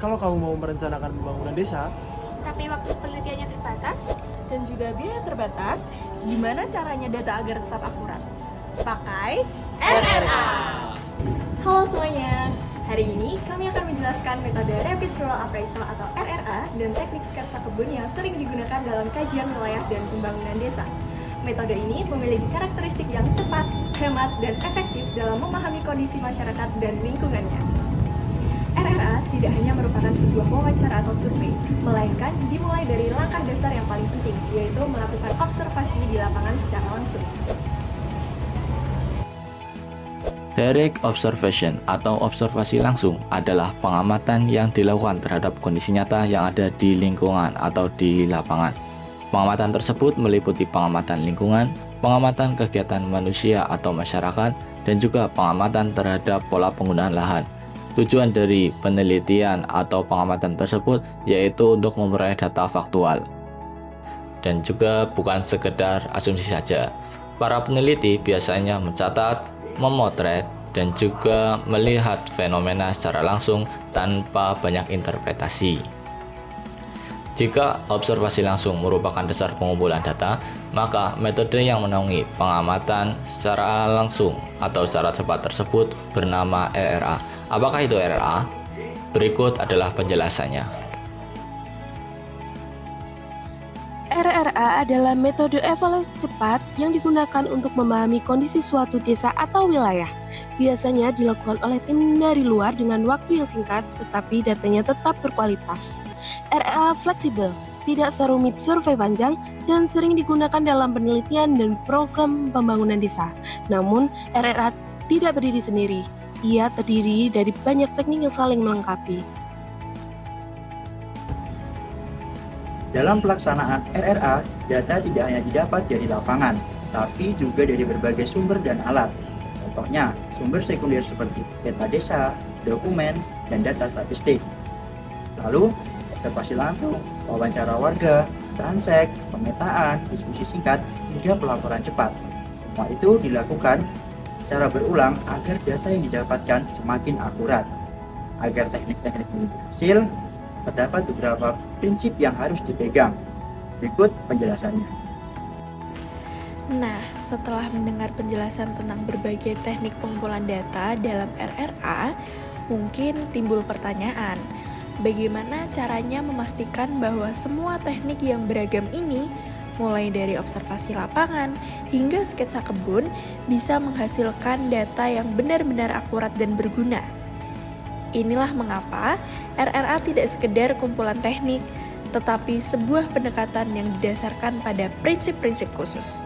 kalau kamu mau merencanakan pembangunan desa, tapi waktu penelitiannya terbatas, dan juga biaya terbatas, gimana caranya data agar tetap akurat? Pakai RRA. Halo semuanya, hari ini kami akan menjelaskan metode Rapid Rural Appraisal atau RRA dan teknik sketsa kebun yang sering digunakan dalam kajian wilayah dan pembangunan desa. Metode ini memiliki karakteristik yang cepat, hemat, dan efektif dalam memahami kondisi masyarakat dan lingkungannya. RRA tidak hanya merupakan sebuah wawancara atau survei, melainkan dimulai dari langkah dasar yang paling penting, yaitu melakukan observasi di lapangan secara langsung. Direct observation atau observasi langsung adalah pengamatan yang dilakukan terhadap kondisi nyata yang ada di lingkungan atau di lapangan. Pengamatan tersebut meliputi pengamatan lingkungan, pengamatan kegiatan manusia atau masyarakat, dan juga pengamatan terhadap pola penggunaan lahan. Tujuan dari penelitian atau pengamatan tersebut yaitu untuk memperoleh data faktual. Dan juga bukan sekedar asumsi saja. Para peneliti biasanya mencatat, memotret, dan juga melihat fenomena secara langsung tanpa banyak interpretasi. Jika observasi langsung merupakan dasar pengumpulan data, maka metode yang menaungi pengamatan secara langsung atau secara cepat tersebut bernama RRA. Apakah itu RRA? Berikut adalah penjelasannya. RRA adalah metode evaluasi cepat yang digunakan untuk memahami kondisi suatu desa atau wilayah. Biasanya dilakukan oleh tim dari luar dengan waktu yang singkat, tetapi datanya tetap berkualitas. RRA fleksibel, tidak serumit survei panjang, dan sering digunakan dalam penelitian dan program pembangunan desa. Namun, RRA tidak berdiri sendiri. Ia terdiri dari banyak teknik yang saling melengkapi. Dalam pelaksanaan RRA, data tidak hanya didapat dari lapangan, tapi juga dari berbagai sumber dan alat. Contohnya, sumber sekunder seperti peta desa, dokumen, dan data statistik. Lalu, observasi langsung, wawancara warga, transek, pemetaan, diskusi singkat, hingga pelaporan cepat. Semua itu dilakukan secara berulang agar data yang didapatkan semakin akurat. Agar teknik-teknik ini berhasil, terdapat beberapa prinsip yang harus dipegang. Berikut penjelasannya. Nah, setelah mendengar penjelasan tentang berbagai teknik pengumpulan data dalam RRA, mungkin timbul pertanyaan, bagaimana caranya memastikan bahwa semua teknik yang beragam ini, mulai dari observasi lapangan hingga sketsa kebun, bisa menghasilkan data yang benar-benar akurat dan berguna. Inilah mengapa RRA tidak sekedar kumpulan teknik, tetapi sebuah pendekatan yang didasarkan pada prinsip-prinsip khusus.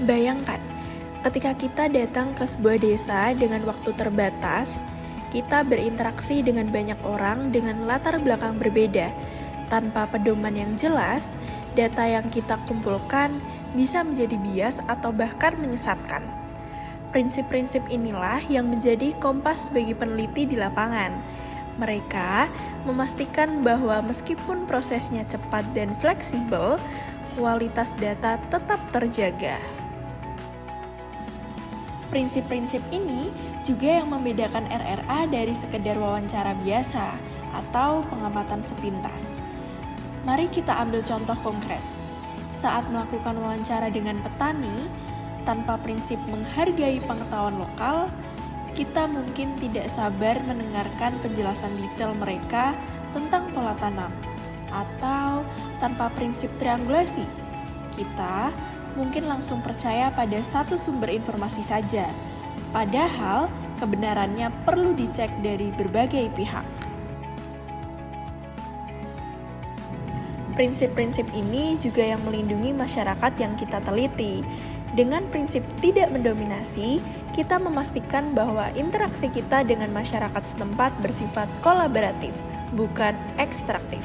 Bayangkan, ketika kita datang ke sebuah desa dengan waktu terbatas, kita berinteraksi dengan banyak orang dengan latar belakang berbeda. Tanpa pedoman yang jelas, data yang kita kumpulkan bisa menjadi bias atau bahkan menyesatkan. Prinsip-prinsip inilah yang menjadi kompas bagi peneliti di lapangan. Mereka memastikan bahwa meskipun prosesnya cepat dan fleksibel, kualitas data tetap terjaga. Prinsip-prinsip ini juga yang membedakan RRA dari sekedar wawancara biasa atau pengamatan sepintas. Mari kita ambil contoh konkret. Saat melakukan wawancara dengan petani, tanpa prinsip menghargai pengetahuan lokal, kita mungkin tidak sabar mendengarkan penjelasan detail mereka tentang pola tanam. Atau tanpa prinsip triangulasi, kita mungkin langsung percaya pada satu sumber informasi saja, padahal kebenarannya perlu dicek dari berbagai pihak. Prinsip-prinsip ini juga yang melindungi masyarakat yang kita teliti. Dengan prinsip tidak mendominasi, kita memastikan bahwa interaksi kita dengan masyarakat setempat bersifat kolaboratif, bukan ekstraktif.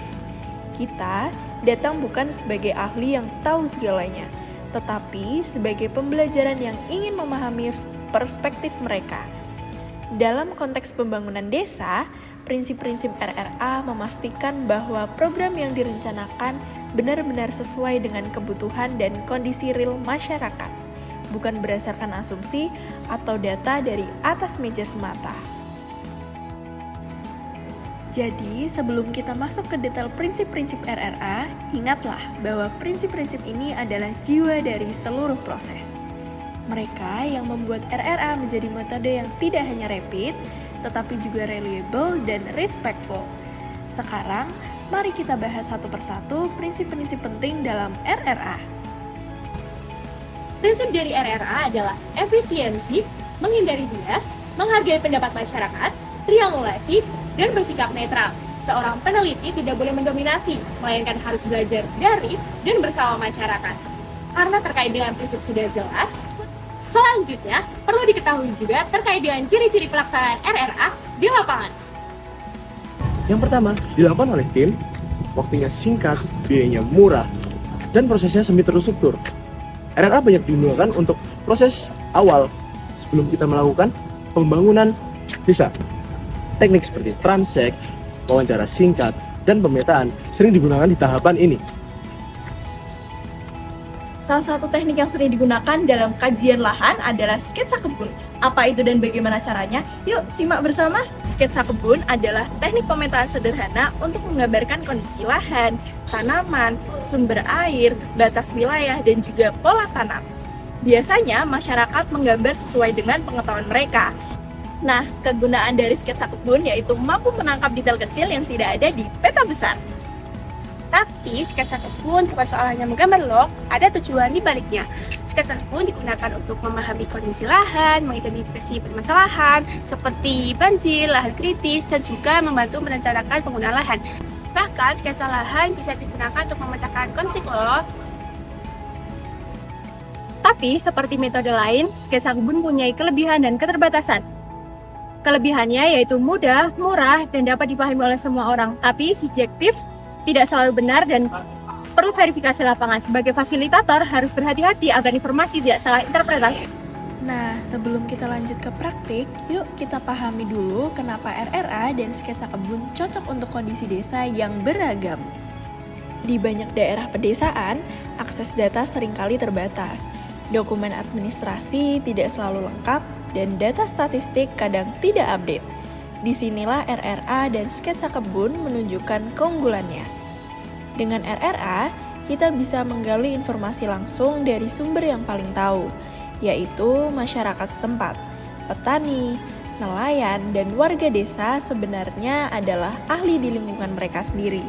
Kita datang bukan sebagai ahli yang tahu segalanya, tetapi sebagai pembelajaran yang ingin memahami perspektif mereka. Dalam konteks pembangunan desa, prinsip-prinsip RRA memastikan bahwa program yang direncanakan benar-benar sesuai dengan kebutuhan dan kondisi real masyarakat, bukan berdasarkan asumsi atau data dari atas meja semata. Jadi, sebelum kita masuk ke detail prinsip-prinsip RRA, ingatlah bahwa prinsip-prinsip ini adalah jiwa dari seluruh proses. Mereka yang membuat RRA menjadi metode yang tidak hanya rapid, tetapi juga reliable dan respectful. Sekarang, mari kita bahas satu persatu prinsip-prinsip penting dalam RRA. Prinsip dari RRA adalah efisiensi, menghindari bias, menghargai pendapat masyarakat, triangulasi, dan bersikap netral. Seorang peneliti tidak boleh mendominasi, melainkan harus belajar dari dan bersama masyarakat. Karena terkait dengan prinsip sudah jelas, selanjutnya perlu diketahui juga terkait dengan ciri-ciri pelaksanaan RRA di lapangan. Yang pertama, dilakukan oleh tim, waktunya singkat, biayanya murah, dan prosesnya semi terstruktur. RRA banyak digunakan untuk proses awal sebelum kita melakukan pembangunan desa. Teknik seperti transek, wawancara singkat, dan pemetaan sering digunakan di tahapan ini. Salah satu teknik yang sering digunakan dalam kajian lahan adalah sketsa kebun. Apa itu dan bagaimana caranya? Yuk simak bersama. Sketsa kebun adalah teknik pemetaan sederhana untuk menggambarkan kondisi lahan, tanaman, sumber air, batas wilayah, dan juga pola tanam. Biasanya masyarakat menggambar sesuai dengan pengetahuan mereka. Nah, kegunaan dari sketsa kebun yaitu mampu menangkap detail kecil yang tidak ada di peta besar. Tapi sketsa kebun bukan soal hanya menggambar loh, ada tujuan di baliknya. Sketsa kebun digunakan untuk memahami kondisi lahan, mengidentifikasi permasalahan seperti banjir, lahan kritis, dan juga membantu merencanakan penggunaan lahan. Bahkan sketsa lahan bisa digunakan untuk memecahkan konflik loh. Tapi seperti metode lain, sketsa kebun punya kelebihan dan keterbatasan. Kelebihannya yaitu mudah, murah, dan dapat dipahami oleh semua orang. Tapi subjektif, tidak selalu benar, dan perlu verifikasi lapangan. Sebagai fasilitator, harus berhati-hati agar informasi tidak salah interpretasi. Nah, sebelum kita lanjut ke praktik, yuk kita pahami dulu kenapa RRA dan sketsa kebun cocok untuk kondisi desa yang beragam. Di banyak daerah pedesaan, akses data seringkali terbatas. Dokumen administrasi tidak selalu lengkap, dan data statistik kadang tidak update. Disinilah RRA dan sketsa kebun menunjukkan keunggulannya. Dengan RRA, kita bisa menggali informasi langsung dari sumber yang paling tahu, yaitu masyarakat setempat, petani, nelayan, dan warga desa sebenarnya adalah ahli di lingkungan mereka sendiri.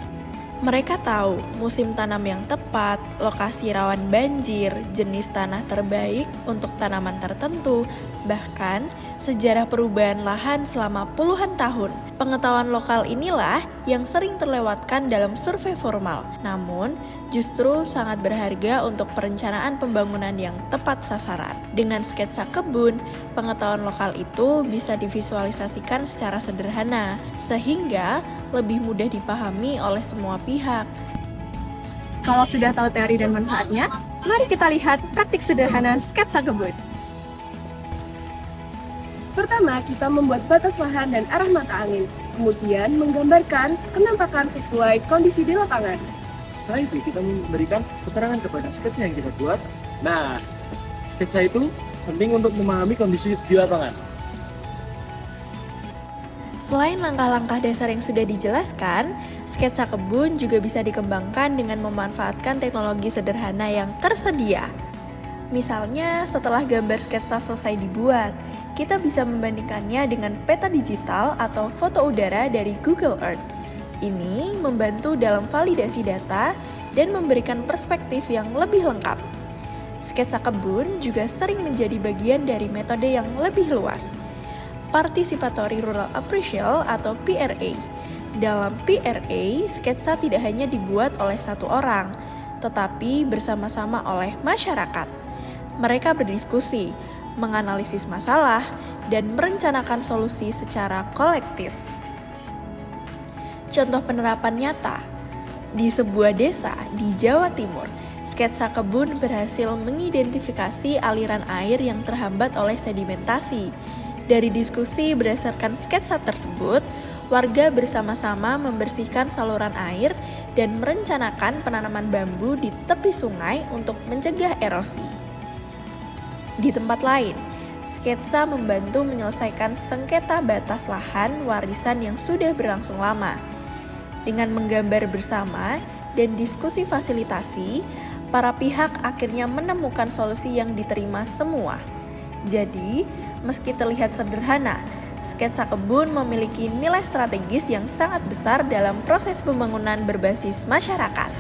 Mereka tahu musim tanam yang tepat, lokasi rawan banjir, jenis tanah terbaik untuk tanaman tertentu, bahkan sejarah perubahan lahan selama puluhan tahun. Pengetahuan lokal inilah yang sering terlewatkan dalam survei formal, namun justru sangat berharga untuk perencanaan pembangunan yang tepat sasaran. Dengan sketsa kebun, pengetahuan lokal itu bisa divisualisasikan secara sederhana, sehingga lebih mudah dipahami oleh semua pihak. Kalau sudah tahu teori dan manfaatnya, mari kita lihat praktik sederhana sketsa kebun. Pertama, kita membuat batas lahan dan arah mata angin. Kemudian menggambarkan penampakan sesuai kondisi di lapangan. Setelah itu, kita memberikan keterangan kepada sketsa yang kita buat. Nah, sketsa itu penting untuk memahami kondisi di lapangan. Selain langkah-langkah dasar yang sudah dijelaskan, sketsa kebun juga bisa dikembangkan dengan memanfaatkan teknologi sederhana yang tersedia. Misalnya, setelah gambar sketsa selesai dibuat, kita bisa membandingkannya dengan peta digital atau foto udara dari Google Earth. Ini membantu dalam validasi data dan memberikan perspektif yang lebih lengkap. Sketsa kebun juga sering menjadi bagian dari metode yang lebih luas, Participatory Rural Appraisal atau PRA. Dalam PRA, sketsa tidak hanya dibuat oleh satu orang, tetapi bersama-sama oleh masyarakat. Mereka berdiskusi, menganalisis masalah, dan merencanakan solusi secara kolektif. Contoh penerapan nyata, di sebuah desa di Jawa Timur, sketsa kebun berhasil mengidentifikasi aliran air yang terhambat oleh sedimentasi. Dari diskusi berdasarkan sketsa tersebut, warga bersama-sama membersihkan saluran air dan merencanakan penanaman bambu di tepi sungai untuk mencegah erosi. Di tempat lain, sketsa membantu menyelesaikan sengketa batas lahan warisan yang sudah berlangsung lama. Dengan menggambar bersama dan diskusi fasilitasi, para pihak akhirnya menemukan solusi yang diterima semua. Jadi, meski terlihat sederhana, sketsa kebun memiliki nilai strategis yang sangat besar dalam proses pembangunan berbasis masyarakat.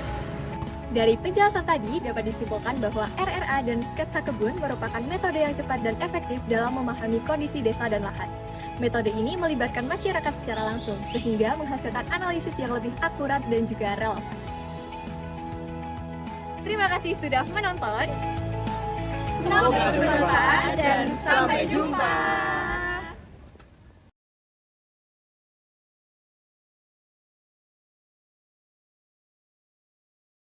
Dari penjelasan tadi dapat disimpulkan bahwa RRA dan sketsa kebun merupakan metode yang cepat dan efektif dalam memahami kondisi desa dan lahan. Metode ini melibatkan masyarakat secara langsung, sehingga menghasilkan analisis yang lebih akurat dan juga relevan. Terima kasih sudah menonton. Semoga bermanfaat dan sampai jumpa.